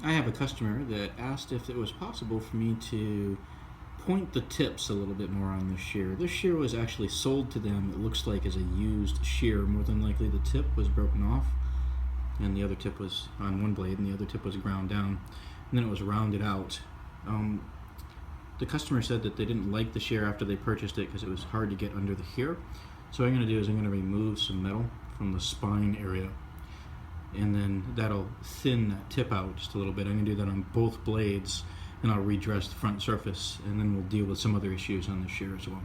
I have a customer that asked if it was possible for me to point the tips a little bit more on this shear. This shear was actually sold to them, it looks like, as a used shear. More than likely the tip was broken off and the other tip was on one blade and the other tip was ground down, and then it was rounded out. The customer said that they didn't like the shear after they purchased it because it was hard to get under the shear. So what I'm going to do is I'm going to remove some metal from the spine area, and then that'll thin that tip out just a little bit. I'm going to do that on both blades, and I'll redress the front surface, and then we'll deal with some other issues on the shear as well.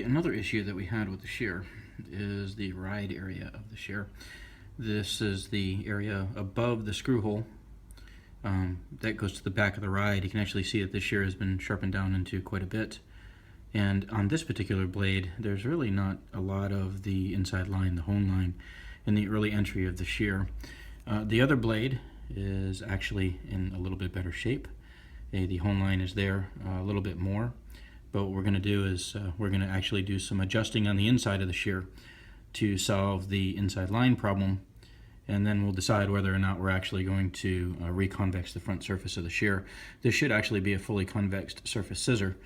Another issue that we had with the shear is the ride area of the shear. This is the area above the screw hole that goes to the back of the ride. You can actually see that the shear has been sharpened down into quite a bit. And on this particular blade, there's really not a lot of the inside line, the hone line, in the early entry of the shear. The other blade is actually in a little bit better shape. The hone line is there a little bit more. But what we're going to do is we're going to actually do some adjusting on the inside of the shear to solve the inside line problem, and then we'll decide whether or not we're actually going to reconvex the front surface of the shear. This should actually be a fully convexed surface scissor,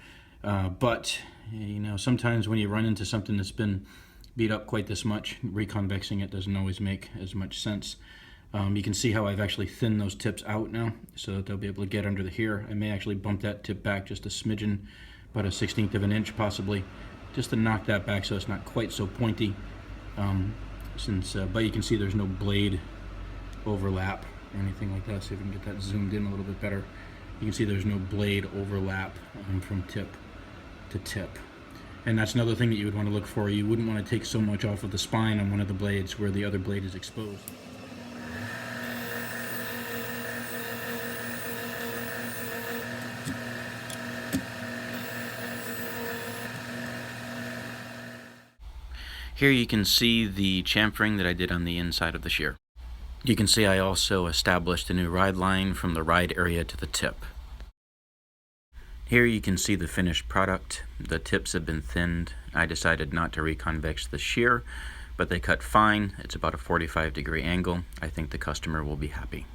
but you know, sometimes when you run into something that's been beat up quite this much, reconvexing it doesn't always make as much sense. You can see how I've actually thinned those tips out now so that they'll be able to get under the here. I may actually bump that tip back just a smidgen, about a 1/16 of an inch possibly, just to knock that back so it's not quite so pointy. But you can see there's no blade overlap or anything like that. See if we can get that zoomed in a little bit better. You can see there's no blade overlap from tip to tip. And that's another thing that you would want to look for. You wouldn't want to take so much off of the spine on one of the blades where the other blade is exposed. Here you can see the chamfering that I did on the inside of the shear. You can see I also established a new ride line from the ride area to the tip. Here you can see the finished product. The tips have been thinned. I decided not to reconvex the shear, but they cut fine. It's about a 45-degree angle. I think the customer will be happy.